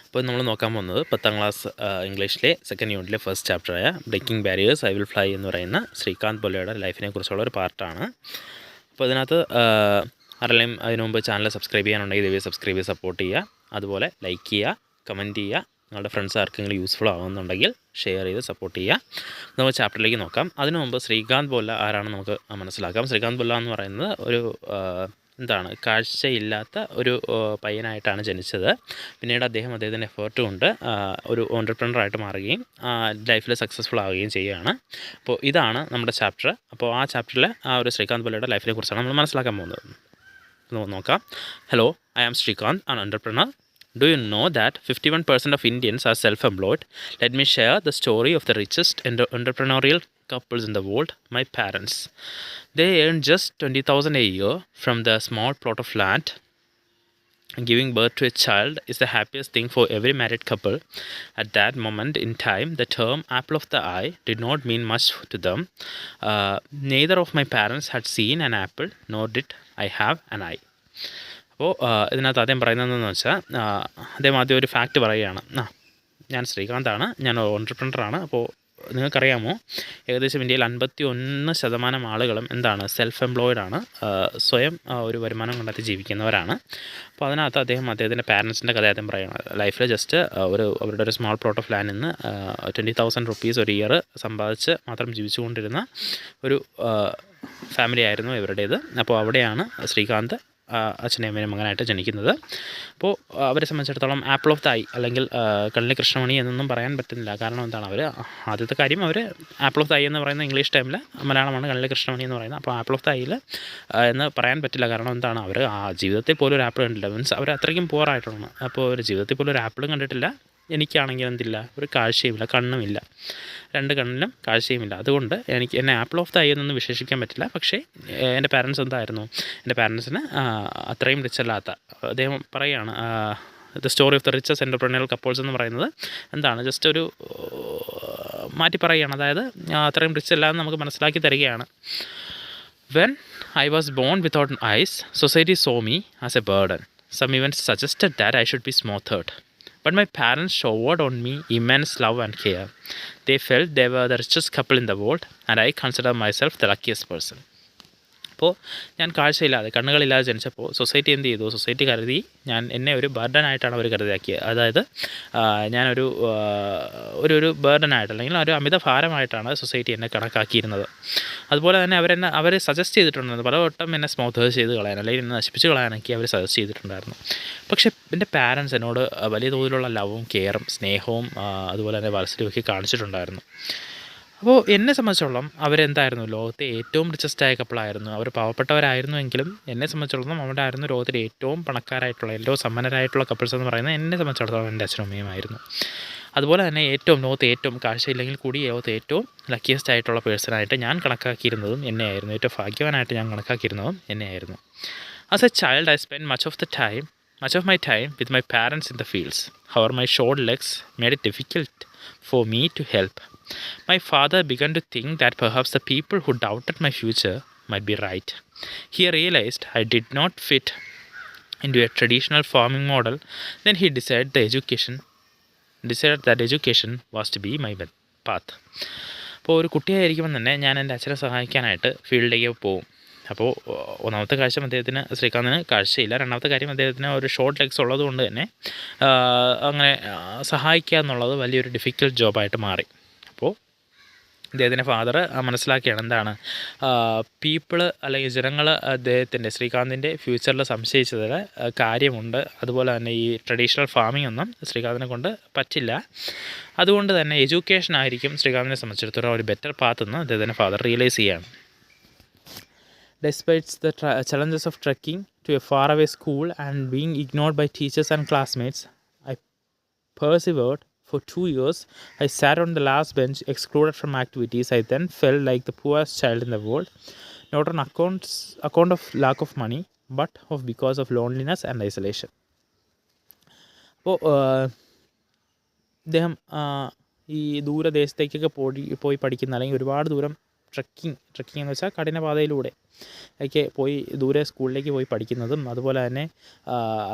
അപ്പോൾ നമ്മൾ നോക്കാൻ പോകുന്നത് 10ാം ക്ലാസ് ഇംഗ്ലീഷിലെ സെക്കൻഡ് യൂണിറ്റിലെ ഫസ്റ്റ് ചാപ്റ്ററായ breaking barriers I will fly എന്ന് പറയുന്ന ശ്രീകാന്ത് പൊല്ലയുടെ ലൈഫിനെ കുറിച്ചുള്ള ഒരു പാർട്ടാണ്. അപ്പോൾ ഇതിനകത്ത് ആരെങ്കിലും അതിനു മുമ്പ് ചാനൽ സബ്സ്ക്രൈബ് ചെയ്യാനുണ്ടെങ്കിൽ ദയവായി സബ്സ്ക്രൈബ് ചെയ്ത് സപ്പോർട്ട് ചെയ്യുക. അതുപോലെ ലൈക്ക് ചെയ്യുക, കമൻറ്റ് ചെയ്യുക. നിങ്ങളുടെ ഫ്രണ്ട്സ് ആർക്കെങ്കിലും യൂസ്ഫുൾ ആകുന്നുണ്ടെങ്കിൽ ഷെയർ ചെയ്ത് സപ്പോർട്ട് ചെയ്യുക. നമുക്ക് ചാപ്റ്ററിലേക്ക് നോക്കാം. അതിനു മുമ്പ് ശ്രീകാന്ത് പൊല്ല ആരാണെന്ന് നമുക്ക് മനസ്സിലാക്കാം. ശ്രീകാന്ത് പൊല്ല എന്ന് പറയുന്നത് ഒരു കാഴ്ചയില്ലാത്ത ഒരു പയ്യനായിട്ടാണ് ജനിച്ചത്. പിന്നീട് അദ്ദേഹത്തിൻ്റെ എഫേർട്ട് കൊണ്ട് ഒരു ഓൺട്രപ്രനറായിട്ട് മാറുകയും ലൈഫിൽ സക്സസ്ഫുൾ ആവുകയും ചെയ്യുകയാണ്. അപ്പോൾ ഇതാണ് നമ്മുടെ ചാപ്റ്റർ. അപ്പോൾ ആ ചാപ്റ്ററിൽ ആ ഒരു ശ്രീകാന്ത് പൊല്ലയുടെ ലൈഫിനെ കുറിച്ചാണ് നമ്മൾ മനസ്സിലാക്കാൻ പോകുന്നത്. നോക്കാം. Hello, I am Srikanth, an entrepreneur. Do you know that 51% of Indians are self-employed? Let me share the story of the richest entrepreneurial couples in the world, my parents. They earn just 20,000 a year from the small plot of land. Giving birth to a child is the happiest thing for every married couple. At that moment in time, the term apple of the eye did not mean much to them. Neither of my parents had seen an apple, nor did I have an eye. അപ്പോൾ ഇതിനകത്ത് ആദ്യം പറയുന്നതെന്ന് വെച്ചാൽ അദ്ദേഹം ആദ്യം ഒരു fact പറയുകയാണ്. ഞാൻ ശ്രീകാന്താണ്, ഞാൻ ഓൺട്രപ്രനറാണ്. അപ്പോൾ നിങ്ങൾക്കറിയാമോ, ഏകദേശം ഇന്ത്യയിൽ 51% ആളുകളും സെൽഫ് എംപ്ലോയിഡ് ആണ്, സ്വയം ഒരു വരുമാനം കണ്ടെത്തി ജീവിക്കുന്നവരാണ്. അപ്പോൾ അതിനകത്ത് അദ്ദേഹത്തിൻ്റെ പാരൻസിൻ്റെ കഥ ആദ്യം പറയുകയാണ്. ലൈഫിൽ ജസ്റ്റ് അവരുടെ ഒരു സ്മോൾ പ്ലോട്ട് ഓഫ് ലാൻഡിൽ നിന്ന് 20,000 rupees ഒരു ഇയർ സമ്പാദിച്ച് മാത്രം ജീവിച്ചുകൊണ്ടിരുന്ന ഒരു ഫാമിലി ആയിരുന്നു ഇവരുടേത്. അപ്പോൾ അവിടെയാണ് ശ്രീകാന്ത് അച്ഛനെയും അമ്മയും മകനായിട്ട് ജനിക്കുന്നത്. അപ്പോൾ അവരെ സംബന്ധിച്ചിടത്തോളം ആപ്പിൾ ഓഫ് ദ ഐ അല്ലെങ്കിൽ കണ്ണിലെ കൃഷ്ണമണി എന്നൊന്നും പറയാൻ പറ്റുന്നില്ല. കാരണം അവർ ആദ്യത്തെ കാര്യം അവർ ആപ്പിൾ ഓഫ് ദ ഐ എന്ന് പറയുന്ന ഇംഗ്ലീഷ് ടൈമിൽ മലയാളമാണ് കണ്ണിലെ കൃഷ്ണമണി എന്ന് പറയുന്നത്. അപ്പോൾ ആപ്പിൾ ഓഫ് ദ ഐയിൽ എന്ന് പറയാൻ പറ്റില്ല. കാരണം അവർ ആ ജീവിതത്തിൽ പോലും ഒരു ആപ്പിൾ കണ്ടില്ല. മീൻസ് അവർ അത്രയ്ക്കും പുവറായിട്ടാണ്. അപ്പോൾ ഒരു ജീവിതത്തിൽ പോലും ഒരു ആപ്പിളും കണ്ടിട്ടില്ല. എനിക്കാണെങ്കിൽ ഒരു കാഴ്ചയുമില്ല, കണ്ണുമില്ല, 2 കണ്ണിലും കാഴ്ചയുമില്ല. അതുകൊണ്ട് എന്നെ ആപ്പിൾ ഓഫ് ദ ഐ എന്നൊന്നും വിശേഷിക്കാൻ പറ്റില്ല. പക്ഷേ എൻ്റെ പാരൻസ് എൻ്റെ പാരൻസിന് അത്രയും റിച്ച് അല്ലാത്ത, അദ്ദേഹം പറയുകയാണ്, the story of the richest entrepreneurial couples എന്ന് പറയുന്നത് ജസ്റ്റ് ഒരു മാറ്റി പറയുകയാണ്. അതായത് അത്രയും റിച്ച് അല്ല എന്ന് നമുക്ക് മനസ്സിലാക്കി തരികയാണ്. When I was born without eyes, society saw me as a burden. Some even suggested that I should be smothered. But my parents showered on me immense love and care. They felt they were the richest couple in the world, and I consider myself the luckiest person. അപ്പോൾ ഞാൻ കാഴ്ചയില്ലാതെ, കണ്ണുകളില്ലാതെ ജനിച്ചപ്പോൾ society എന്ത് ചെയ്തു? Society കരുതി എന്നെ ഒരു ബർഡനായിട്ടാണ് അവർ കരുതിയാക്കിയത്. അതായത് ഞാനൊരു ഒരു ബർഡനായിട്ട് അല്ലെങ്കിൽ ഒരു അമിത ഭാരമായിട്ടാണ് സൊസൈറ്റി എന്നെ കണക്കാക്കിയിരുന്നത്. അതുപോലെ തന്നെ അവർ സജസ്റ്റ് ചെയ്തിട്ടുണ്ടായിരുന്നു, പലവട്ടം എന്നെ സ്മോത്ത് ചെയ്ത് കളയാൻ അല്ലെങ്കിൽ എന്നെ നശിപ്പിച്ച് കളയാനൊക്കെ അവർ സജസ്റ്റ് ചെയ്തിട്ടുണ്ടായിരുന്നു. പക്ഷേ എൻ്റെ പാരൻസ് എന്നോട് വലിയ തോതിലുള്ള ലവും കെയറും സ്നേഹവും അതുപോലെ തന്നെ വാത്സല്യമൊക്കെ കാണിച്ചിട്ടുണ്ടായിരുന്നു. അപ്പോൾ എന്നെ സംബന്ധിച്ചോളം ലോകത്തെ ഏറ്റവും റിച്ചസ്റ്റായ കപ്പിളായിരുന്നു. അവർ പാവപ്പെട്ടവരായിരുന്നുവെങ്കിലും എന്നെ സംബന്ധിച്ചിടത്തോളം അവരായിരുന്നു ലോകത്തിലെ ഏറ്റവും പണക്കാരായിട്ടുള്ള, ഏറ്റവും സമ്പന്നരായിട്ടുള്ള കപ്പിൾസ് എന്ന് പറയുന്നത് എന്നെ സംബന്ധിച്ചിടത്തോളം എൻ്റെ അച്ഛനും അമ്മയുമായിരുന്നു. അതുപോലെ തന്നെ ലോകത്തെ ഏറ്റവും കാഴ്ചയില്ലെങ്കിൽ കൂടി ലോകത്തെ ഏറ്റവും ലക്കിയസ്റ്റ് ആയിട്ടുള്ള പേഴ്സണായിട്ട് ഞാൻ കണക്കാക്കിയിരുന്നതും എന്നെയായിരുന്നു. ഏറ്റവും ഭാഗ്യവാനായിട്ട് ഞാൻ കണക്കാക്കിയിരുന്നതും എന്നെയായിരുന്നു. As a child I spend much of my time with my parents in the fields. However, my short legs made it difficult for me to help. My father began to think that perhaps the people who doubted my future might be right. He realized I did not fit into a traditional farming model. Then he decided that education was to be my path. അപ്പോൾ ഒരു കുട്ടിയായിരിക്കുമ്പോൾ തന്നെ ഞാൻ എൻ്റെ അച്ഛനെ സഹായിക്കാനായിട്ട് ഫീൽഡിലേക്ക് പോകും. അപ്പോൾ ഒന്നാമത്തെ കാര്യം ശ്രീകാന്തിന് കാഴ്ചയില്ല. രണ്ടാമത്തെ കാര്യം അദ്ദേഹത്തിന് ഒരു ഷോർട്ട് ലെഗ്സ് ഉള്ളത് കൊണ്ട് തന്നെ അങ്ങനെ സഹായിക്കുക എന്നുള്ളത് വലിയൊരു ഡിഫിക്കൽട്ട് ജോബായിട്ട് മാറി. അപ്പോൾ അദ്ദേഹത്തിൻ്റെ ഫാദർ മനസ്സിലാക്കിയാണ് പീപ്പിൾ അല്ലെങ്കിൽ ജനങ്ങൾ ശ്രീകാന്തിൻ്റെ ഫ്യൂച്ചറിൽ സംശയിച്ചതിൽ കാര്യമുണ്ട്. അതുപോലെ തന്നെ ഈ ട്രഡീഷണൽ ഫാമിംഗ് ഒന്നും ശ്രീകാന്തിനെ കൊണ്ട് പറ്റില്ല. അതുകൊണ്ട് തന്നെ എഡ്യൂക്കേഷൻ ആയിരിക്കും ശ്രീകാന്തിനെ സംബന്ധിച്ചിടത്തോളം ഒരു ബെറ്റർ പാത്ത് എന്ന് അദ്ദേഹത്തിൻ്റെ ഫാദർ റിയലൈസ് ചെയ്യുകയാണ്. Despite the challenges of trekking to a faraway school and being ignored by teachers and classmates, I persevered for 2 years. I sat on the last bench, excluded from activities. I then felt like the poorest child in the world, not on account of lack of money, but because of loneliness and isolation. അപ്പോൾ അദ്ദേഹം ഈ ദൂരദേശത്തേക്കൊക്കെ പോയി പഠിക്കുന്ന അല്ലെങ്കിൽ ഒരുപാട് ദൂരം trekking എന്ന് വെച്ചാൽ കഠിനപാതയിലൂടെ ഒക്കെ പോയി ദൂരെ സ്കൂളിലേക്ക് പോയി പഠിക്കുന്നതും അതുപോലെ തന്നെ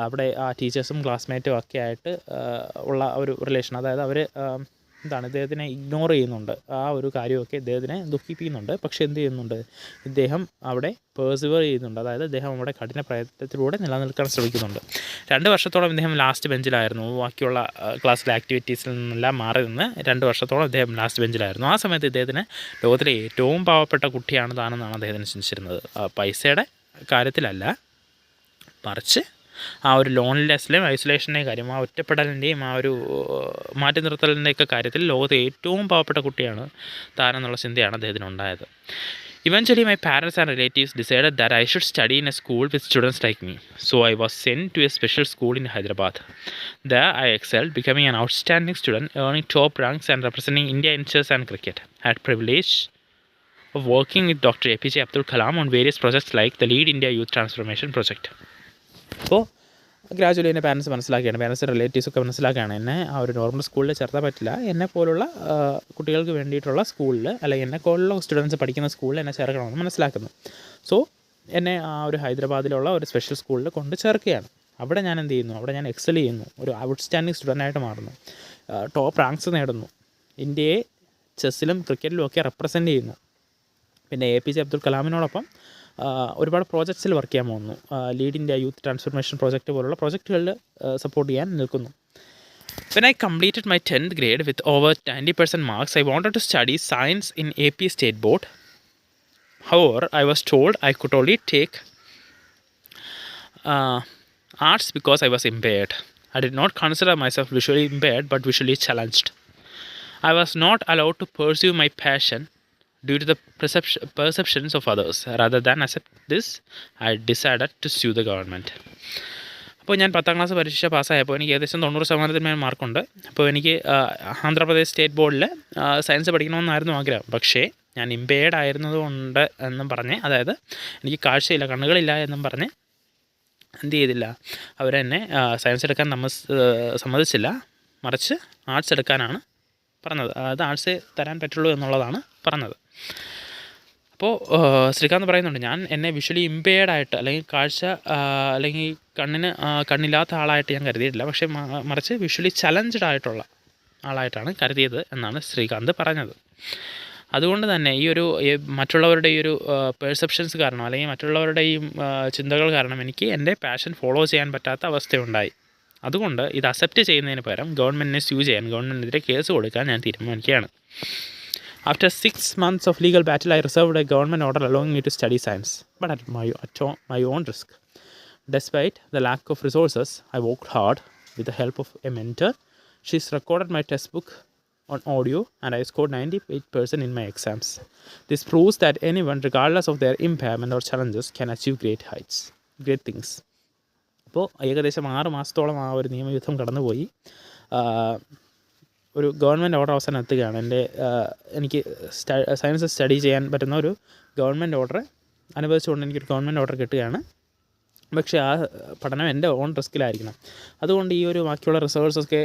അവിടെ ആ ടീച്ചേഴ്സും ക്ലാസ്മേറ്റും ഒക്കെ ആയിട്ട് ഉള്ള ഒരു റിലേഷൻ, അതായത് അവർ ഇദ്ദേഹത്തിനെ ഇഗ്നോർ ചെയ്യുന്നുണ്ട്, ആ ഒരു കാര്യമൊക്കെ ഇദ്ദേഹത്തിനെ ദുഃഖിപ്പിക്കുന്നുണ്ട്. പക്ഷേ എന്ത് ചെയ്യുന്നുണ്ട്, ഇദ്ദേഹം അവിടെ പേഴ്സിവർ ചെയ്യുന്നുണ്ട്, അതായത് ഇദ്ദേഹം അവിടെ കഠിന പ്രയത്നത്തിലൂടെ നിലനിൽക്കാൻ ശ്രമിക്കുന്നുണ്ട്. 2 വർഷത്തോളം ഇദ്ദേഹം ലാസ്റ്റ് ബെഞ്ചിലായിരുന്നു. ബാക്കിയുള്ള ക്ലാസ്സിലെ ആക്ടിവിറ്റീസിൽ നിന്നെല്ലാം മാറി നിന്ന് 2 വർഷത്തോളം ഇദ്ദേഹം ലാസ്റ്റ് ബെഞ്ചിലായിരുന്നു. ആ സമയത്ത് ഇദ്ദേഹത്തിന് ലോകത്തിലെ ഏറ്റവും പാവപ്പെട്ട കുട്ടിയാണ് താനെന്നാണ് അദ്ദേഹത്തിന് ചിന്തിച്ചിരുന്നത്. പൈസയുടെ കാര്യത്തിലല്ല, മറിച്ച് ആ ഒരു ലോൺലെസ്സിലെയും ഐസൊലേഷൻ്റെയും കാര്യം, ആ ഒറ്റപ്പെടലിൻ്റെയും ആ ഒരു മാറ്റി നിർത്തലിൻ്റെയൊക്കെ കാര്യത്തിൽ ലോകത്തെ ഏറ്റവും പാവപ്പെട്ട കുട്ടിയാണ് താനെന്നുള്ള ചിന്തയാണ് അദ്ദേഹത്തിന് ഉണ്ടായത്. Eventually, my parents and relatives decided that I should study in a school with students like me. So I was sent to a special school in Hyderabad. There I excelled, becoming an outstanding student, earning top ranks and representing India in chess and cricket. I had privilege of working with Dr. APJ Abdul Kalam on various projects like the Lead India Youth Transformation Project. അപ്പോൾ gradually എൻ്റെ parents മനസ്സിലാക്കുകയാണ്, parents റിലേറ്റീവ്സൊക്കെ മനസ്സിലാക്കുകയാണ്, എന്നെ ആ ഒരു normal സ്കൂളിൽ ചേർത്താൻ പറ്റില്ല, എന്നെ പോലുള്ള കുട്ടികൾക്ക് വേണ്ടിയിട്ടുള്ള സ്കൂളിൽ അല്ലെങ്കിൽ എന്നെ പോലുള്ള സ്റ്റുഡൻസ് പഠിക്കുന്ന സ്കൂളിൽ എന്നെ ചേർക്കണമെന്ന് മനസ്സിലാക്കുന്നു. സോ എന്നെ ആ ഒരു ഹൈദരാബാദിലുള്ള ഒരു സ്പെഷ്യൽ സ്കൂളിൽ കൊണ്ട് ചേർക്കുകയാണ്. അവിടെ ഞാൻ എന്ത് ചെയ്യുന്നു, അവിടെ ഞാൻ എക്സൽ ചെയ്യുന്നു, ഒരു ഔട്ട്സ്റ്റാൻഡിങ് സ്റ്റുഡൻ്റായിട്ട് മാറുന്നു, ടോപ്പ് റാങ്ക്സ് നേടുന്നു, ഇന്ത്യയെ ചെസ്സിലും ക്രിക്കറ്റിലും ഒക്കെ റെപ്രസെൻ്റ് ചെയ്യുന്നു. പിന്നെ APJ അബ്ദുൽ കലാമിനോടൊപ്പം ഒരുപാട് പ്രോജക്ട്സിൽ വർക്ക് ചെയ്യാൻ പോകുന്നു. Lead India youth transformation project പോലുള്ള പ്രോജക്റ്റുകളിൽ സപ്പോർട്ട് ചെയ്യാൻ നിൽക്കുന്നു. When I completed my 10th grade with over 90% marks, I wanted to study science in AP State Board. However, I was told I could only take arts because I was impaired. I did not consider myself visually impaired but visually challenged. I was not allowed to pursue my passion due to the perceptions of others. Rather than accept this, I decided to sue the government. അപ്പോൾ ഞാൻ 10ാം class പരീക്ഷ പാസ്സായപ്പോൾ എനിക്ക് ഏകദേശം 90% മാർക്കുണ്ട്. അപ്പോൾ എനിക്ക് Andhra Pradesh state ബോർഡിൽ science പഠിക്കണമെന്നായിരുന്നു ആഗ്രഹം. പക്ഷേ ഞാൻ ഇമ്പയർഡ് ആയിരുന്നതുകൊണ്ട് എന്നും പറഞ്ഞ്, അതായത് എനിക്ക് കാഴ്ചയില്ല, കണ്ണുകളില്ല എന്നും പറഞ്ഞ് എന്ത് ചെയ്തില്ല, അവരെന്നെ സയൻസ് എടുക്കാൻ സമ്മതിച്ചില്ല, മറിച്ച് ആർട്സ് എടുക്കാനാണ് പറഞ്ഞത്. അതായത് ആർട്സ് തരാൻ പറ്റുള്ളൂ എന്നുള്ളതാണ് പറഞ്ഞത്. അപ്പോൾ ശ്രീകാന്ത് പറയുന്നുണ്ട്, ഞാൻ എന്നെ വിഷ്വലി ഇമ്പയർഡായിട്ട് അല്ലെങ്കിൽ കാഴ്ച അല്ലെങ്കിൽ കണ്ണില്ലാത്ത ആളായിട്ട് ഞാൻ കരുതിയിട്ടില്ല, പക്ഷേ മറിച്ച് വിഷ്വലി ചലഞ്ച്ഡ് ആയിട്ടുള്ള ആളായിട്ടാണ് കരുതിയത് എന്നാണ് ശ്രീകാന്ത് പറഞ്ഞത്. അതുകൊണ്ട് തന്നെ ഈ ഒരു മറ്റുള്ളവരുടെ ഈ ഒരു പെർസെപ്ഷൻസ് കാരണം അല്ലെങ്കിൽ മറ്റുള്ളവരുടെ ഈ ചിന്തകൾ കാരണം എനിക്ക് എൻ്റെ പാഷൻ ഫോളോ ചെയ്യാൻ പറ്റാത്ത അവസ്ഥയുണ്ടായി. അതുകൊണ്ട് ഇത് അക്സെപ്റ്റ് ചെയ്യുന്നതിന് പകരം ഗവൺമെൻറ്റിനെ സ്യൂ ചെയ്യാൻ, ഗവൺമെൻറ്റിനെതിരെ കേസ് കൊടുക്കാൻ ഞാൻ തീരുമാനിക്കുകയാണ്. After 6 months of legal battle, I received a government order allowing me to study science, but at my own risk. Despite the lack of resources, I worked hard with the help of a mentor. She's recorded my textbook on audio and I scored 98% in my exams. This proves that anyone, regardless of their impairment or challenges, can achieve great things. അപ്പോൾ ഏകദേശം 6 മാസത്തോളം ആ ഒരു നിയമയുദ്ധം കടന്നുപോയി. ഒരു government order അവസാനം എത്തുകയാണ്. എനിക്ക് സയൻസ് സ്റ്റഡി ചെയ്യാൻ പറ്റുന്ന ഒരു ഗവൺമെൻറ് ഓർഡർ അനുവദിച്ചുകൊണ്ട് എനിക്കൊരു ഗവൺമെൻറ് ഓർഡർ കിട്ടുകയാണ്. പക്ഷേ ആ പഠനം എൻ്റെ ഓൺ റിസ്ക്കിലായിരിക്കണം. അതുകൊണ്ട് ഈ ഒരു ബാക്കിയുള്ള റിസോഴ്സൊക്കെ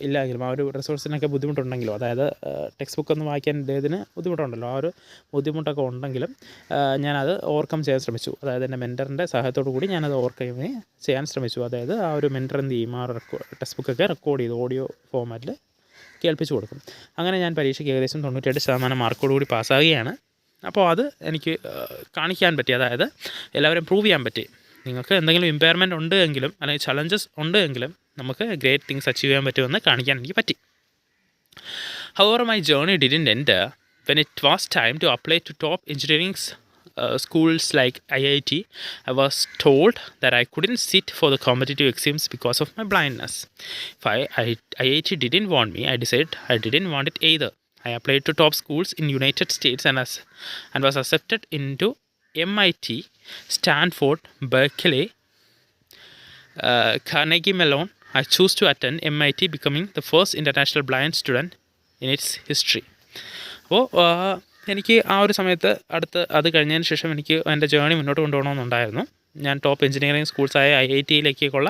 ഇല്ലെങ്കിലും, ആ ഒരു റിസോഴ്സിനൊക്കെ ബുദ്ധിമുട്ടുണ്ടെങ്കിലും, അതായത് ടെക്സ്റ്റ് ബുക്കൊന്നും വായിക്കാൻ ഇദ്ദേഹത്തിന് ബുദ്ധിമുട്ടുണ്ടല്ലോ, ആ ഒരു ബുദ്ധിമുട്ടൊക്കെ ഉണ്ടെങ്കിലും ഞാനത് ഓവർകം ചെയ്യാൻ ശ്രമിച്ചു. അതായത് എൻ്റെ മെൻറ്ററിൻ്റെ സഹായത്തോടു കൂടി ഞാനത് ഓവർകം ചെയ്യാൻ ശ്രമിച്ചു. അതായത് ആ ഒരു മെൻറ്റർ എന്ത് ചെയ്യും, ആ ടെക്സ്റ്റ് ബുക്കൊക്കെ റെക്കോർഡ് ചെയ്ത് ഓഡിയോ ഫോമാറ്റിൽ കേൾപ്പിച്ചു കൊടുക്കും. അങ്ങനെ ഞാൻ പരീക്ഷയ്ക്ക് ഏകദേശം 98% മാർക്കോടുകൂടി പാസ്സാകുകയാണ്. അപ്പോൾ അത് എനിക്ക് കാണിക്കാൻ പറ്റി, അതായത് എല്ലാവരും പ്രൂവ് ചെയ്യാൻ പറ്റി, നിങ്ങൾക്ക് എന്തെങ്കിലും ഇമ്പയർമെൻറ്റ് ഉണ്ട് എങ്കിലും അല്ലെങ്കിൽ ചലഞ്ചസ് ഉണ്ട് എങ്കിലും നമുക്ക് ഗ്രേറ്റ് തിങ്സ് അച്ചീവ് ചെയ്യാൻ പറ്റുമെന്ന് കാണിക്കാൻ എനിക്ക് പറ്റി. However, my journey didn't end there. When it was time to apply to top engineering schools like IIT, I was told that I couldn't sit for the competitive exams because of my blindness. If IIT didn't want me, I decided I didn't want it either. I applied to top schools in United States and was accepted into MIT, Stanford, Berkeley, Carnegie Mellon. I chose to attend MIT, becoming the first international blind student in its history. അപ്പോൾ എനിക്ക് ആ ഒരു സമയത്ത് അത് കഴിഞ്ഞതിന് ശേഷം എനിക്ക് എൻ്റെ ജേർണി മുന്നോട്ട് കൊണ്ടുപോകണമെന്നുണ്ടായിരുന്നു. ഞാൻ ടോപ്പ് എഞ്ചിനീയറിംഗ് സ്കൂൾസായ IIT-യിലേക്കുള്ള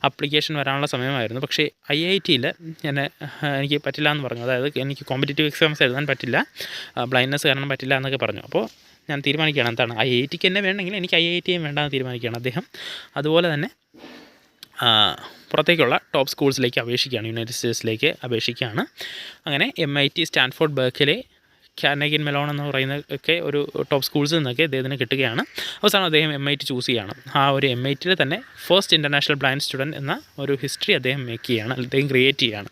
അപ്ലിക്കേഷൻ വരാനുള്ള സമയമായിരുന്നു. പക്ഷേ IIT-യിൽ എനിക്ക് പറ്റില്ല എന്ന് പറഞ്ഞു. അതായത് എനിക്ക് കോമ്പറ്റേറ്റീവ് എക്സാംസ് എഴുതാൻ പറ്റില്ല, ബ്ലൈൻഡ്നെസ് കാരണം പറ്റില്ല എന്നൊക്കെ പറഞ്ഞു. അപ്പോൾ ഞാൻ തീരുമാനിക്കുകയാണ് എന്താണ്, IIT-ക്ക് എന്നെ വേണമെങ്കിൽ എനിക്ക് IIT-യും വേണ്ടാന്ന് തീരുമാനിക്കുകയാണ് അദ്ദേഹം. അതുപോലെ തന്നെ പുറത്തേക്കുള്ള ടോപ്പ് സ്കൂൾസിലേക്ക് അപേക്ഷിക്കുകയാണ്, യുണൈറ്റഡ് സ്റ്റേറ്റ്സിലേക്ക് അപേക്ഷിക്കുകയാണ്. അങ്ങനെ MIT, Stanford, Berkeley, Carnegie melon എന്ന് പറയുന്ന ഒക്കെ ഒരു ടോപ്പ് സ്കൂൾസിൽ നിന്നൊക്കെ അദ്ദേഹത്തിന് കിട്ടുകയാണ്. അവസാനം അദ്ദേഹം MIT ചൂസ് ചെയ്യുകയാണ്. ആ ഒരു MIT-യിൽ തന്നെ ഫസ്റ്റ് ഇൻ്റർനാഷണൽ ബ്ലൈൻഡ് സ്റ്റുഡൻറ്റ് എന്ന ഒരു ഹിസ്റ്ററി അദ്ദേഹം മേക്ക് ചെയ്യുകയാണ്, അദ്ദേഹം ക്രിയേറ്റ് ചെയ്യുകയാണ്.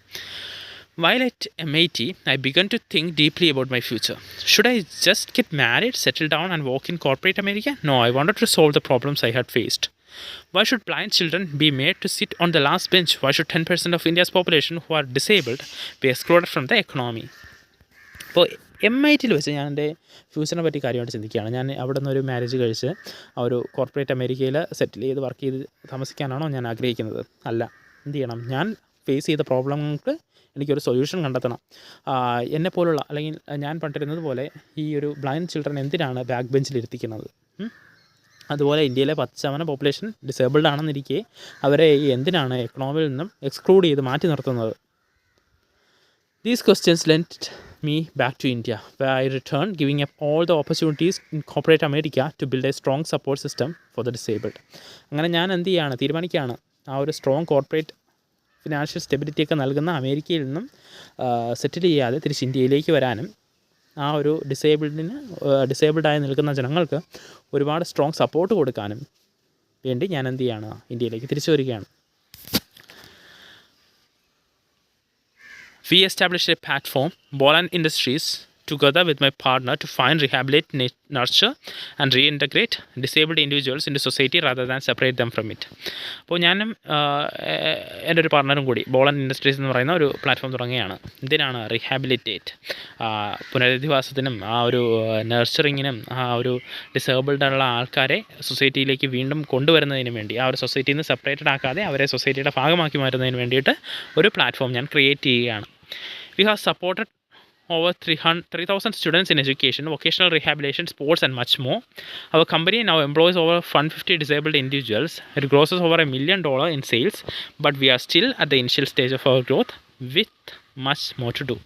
While at MIT, I began to think deeply about my future. Should I just get married, settle down and work in corporate America? No, I wanted to solve the problems I had faced. Why should blind children be made to sit on the last bench? Why should 10% of India's population who are disabled be excluded from the economy? അപ്പോൾ MIT-യിൽ വെച്ച് ഞാൻ എൻ്റെ ഫ്യൂച്ചറിനെ പറ്റി കാര്യമായിട്ട് ചിന്തിക്കുകയാണ്. ഞാൻ അവിടെ നിന്നൊരു മാരേജ് കഴിച്ച് ആ ഒരു കോർപ്പറേറ്റ് അമേരിക്കയിൽ സെറ്റിൽ ചെയ്ത് വർക്ക് ചെയ്ത് താമസിക്കാനാണോ ഞാൻ ആഗ്രഹിക്കുന്നത്? അല്ല. എന്ത് ചെയ്യണം? ഞാൻ ഫേസ് ചെയ്ത പ്രോബ്ലങ്ങൾക്ക് എനിക്കൊരു സൊല്യൂഷൻ കണ്ടെത്തണം. എന്നെപ്പോലുള്ള അല്ലെങ്കിൽ ഞാൻ പണ്ടിരുന്നത് പോലെ ഈ ഒരു ബ്ലൈൻഡ് ചിൽഡ്രൻ എന്തിനാണ് ബാക്ക് ബെഞ്ചിലിരുത്തിക്കുന്നത്? അതുപോലെ ഇന്ത്യയിലെ 10% പോപ്പുലേഷൻ ഡിസേബിൾഡ് ആണെന്നിരിക്കെ അവരെ എന്തിനാണ് എക്കണോമിയിൽ നിന്നും എക്സ്ക്ലൂഡ് ചെയ്ത് മാറ്റി നിർത്തുന്നത്? These questions led me back to India, where I returned, giving up all the opportunities in corporate America to build a strong support system for the disabled. അങ്ങനെ ഞാൻ എന്ത് ചെയ്യാണ്, തീരുമാനിക്കുകയാണ് ആ ഒരു സ്ട്രോങ് കോർപ്പറേറ്റ് ഫിനാൻഷ്യൽ സ്റ്റെബിലിറ്റിയൊക്കെ നൽകുന്ന അമേരിക്കയിൽ നിന്നും സെറ്റിൽ ചെയ്യാതെ തിരിച്ച് ഇന്ത്യയിലേക്ക് വരാനും ആ ഒരു ഡിസേബിൾഡായി നിൽക്കുന്ന ജനങ്ങൾക്ക് ഒരുപാട് സ്ട്രോങ് സപ്പോർട്ട് കൊടുക്കാനും വേണ്ടി ഞാൻ എന്ത് ചെയ്യാണ്, ഇന്ത്യയിലേക്ക് തിരിച്ചു വരികയാണ്. We established a platform, Bolan Industries, together with my partner to find, rehabilitate, nurture and reintegrate disabled individuals into society rather than separate them from it. അപ്പോൾ ഞാനും എൻ്റെ ഒരു പാർട്ണറും കൂടി ബോളൻ ഇൻഡസ്ട്രീസ് എന്ന് പറയുന്ന ഒരു പ്ലാറ്റ്ഫോം തുടങ്ങുകയാണ്. എന്തിനാണ്? റീഹാബിലിറ്റേറ്റ്, പുനരധിവാസത്തിനും ആ ഒരു നർച്ചറിങ്ങിനും ആ ഒരു ഡിസേബിൾഡുള്ള ആൾക്കാരെ സൊസൈറ്റിയിലേക്ക് വീണ്ടും കൊണ്ടുവരുന്നതിന് വേണ്ടി, ആ ഒരു സൊസൈറ്റിയിൽ നിന്ന് സെപ്പറേറ്റഡ് ആക്കാതെ അവരെ സൊസൈറ്റിയുടെ ഭാഗമാക്കി മാറ്റുന്നതിന് വേണ്ടിയിട്ട് ഒരു പ്ലാറ്റ്ഫോം ഞാൻ ക്രിയേറ്റ് ചെയ്യുകയാണ്. We have supported over 3,000 students in education, vocational rehabilitation, sports and much more. Our company now employs over 150 disabled individuals. It grosses over $1 million in sales, but we are still at the initial stage of our growth with much more to do.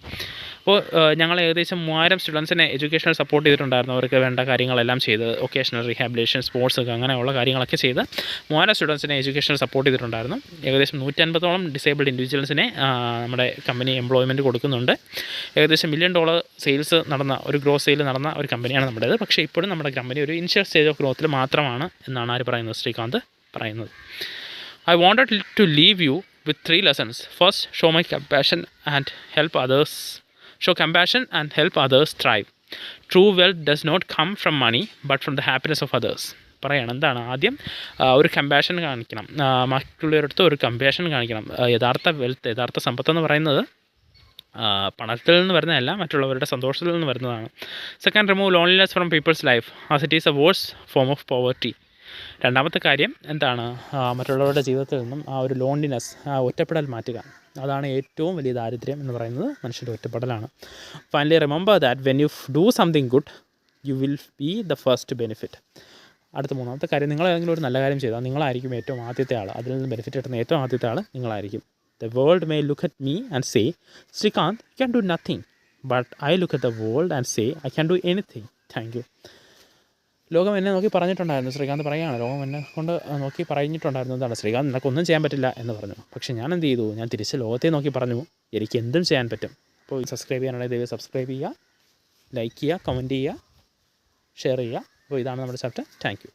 അപ്പോൾ ഞങ്ങൾ ഏകദേശം 3000 സ്റ്റുഡൻസിനെ educational support ചെയ്തിട്ടുണ്ടായിരുന്നു. അവർക്ക് വേണ്ട കാര്യങ്ങളെല്ലാം ചെയ്ത് vocational rehabilitation, sports ഒക്കെ അങ്ങനെയുള്ള കാര്യങ്ങളൊക്കെ ചെയ്ത് 3000 സ്റ്റുഡൻസിനെ എഡ്യൂക്കേഷണൽ സപ്പോർട്ട് ചെയ്തിട്ടുണ്ടായിരുന്നു. ഏകദേശം 150ഓളം ഡിസേബിൾഡ് ഇൻഡിവിജ്വൽസിനെ നമ്മുടെ കമ്പനി എംപ്ലോയ്മെൻറ്റ് കൊടുക്കുന്നുണ്ട്. ഏകദേശം $1 million സെയിൽസ് നടന്ന ഒരു ഗ്രോസ് സെയിൽ നടന്ന ഒരു കമ്പനിയാണ് നമ്മുടേത്. പക്ഷേ ഇപ്പോഴും നമ്മുടെ കമ്പനി ഒരു ഇനിഷ്യൽ സ്റ്റേജ് ഓഫ് ഗ്രോത്തിൽ മാത്രമാണ് എന്നാണ് ആര് പറയുന്നത്? ശ്രീകാന്ത് പറയുന്നത്. I wanted to leave you with 3 lessons. First, show compassion and help others thrive. True wealth does not come from money but from the happiness of others. പറയണം എന്താണ്? ആദ്യം ഒരു കമ്പാഷൻ കാണിക്കണം, മറ്റുള്ളവരടുത്ത് ഒരു കമ്പാഷൻ കാണിക്കണം. യഥാർത്ഥ വെൽത്ത്, യഥാർത്ഥ സമ്പത്തെന്ന് പറയുന്നത് പണത്തിൽ നിന്ന് വരുന്നതല്ല, മറ്റുള്ളവരുടെ സന്തോഷത്തിൽ നിന്ന് വരുന്നതാണ്. Second, remove loneliness from people's life as it is a worse form of poverty. രണ്ടാമത്തെ കാര്യം എന്താണ്? മറ്റുള്ളവരുടെ ജീവിതത്തിൽ നിന്നും ആ ഒരു ലോൺലിനെസ്, ആ ഒറ്റപ്പെടൽ മാറ്റുക. അതാണ് ഏറ്റവും വലിയ ദാരിദ്ര്യം എന്ന് പറയുന്നത്, മനുഷ്യൻ്റെ ഒറ്റപ്പെടലാണ്. Finally, remember that when you do something good you will be the first benefit. അടുത്ത മൂന്നാമത്തെ കാര്യം, നിങ്ങൾ ഏതെങ്കിലും ഒരു നല്ല കാര്യം ചെയ്താൽ നിങ്ങളായിരിക്കും ഏറ്റവും ആദ്യത്തെ ആൾ, അതിൽ നിന്ന് ബെനിഫിറ്റ് കിട്ടുന്ന ഏറ്റവും ആദ്യത്തെ ആൾ നിങ്ങളായിരിക്കും. The world may look at me and say, Srikanth, you can do nothing. But I look at the world and say, I can do anything. Thank you. ലോകം എന്നെ നോക്കി പറഞ്ഞിട്ടുണ്ടായിരുന്നു, ശ്രീകാന്ത് പറയുകയാണ്, ലോകം എന്നെ കൊണ്ട് നോക്കി പറഞ്ഞിട്ടുണ്ടായിരുന്നു എന്താണ്, ശ്രീകാന്ത് നിനക്കൊന്നും ചെയ്യാൻ പറ്റില്ല എന്ന് പറഞ്ഞു. പക്ഷേ ഞാൻ എന്ത് ചെയ്തു? ഞാൻ തിരിച്ച് ലോകത്തെ നോക്കി പറഞ്ഞു എനിക്ക് എന്തും ചെയ്യാൻ പറ്റും. അപ്പോൾ സബ്സ്ക്രൈബ് ചെയ്യാനാണെങ്കിൽ ദയവായി സബ്സ്ക്രൈബ് ചെയ്യുക, ലൈക്ക് ചെയ്യുക, കമൻറ്റ് ചെയ്യുക, ഷെയർ ചെയ്യുക. അപ്പോൾ ഇതാണ് നമ്മുടെ ചാപ്റ്റർ. Thank you.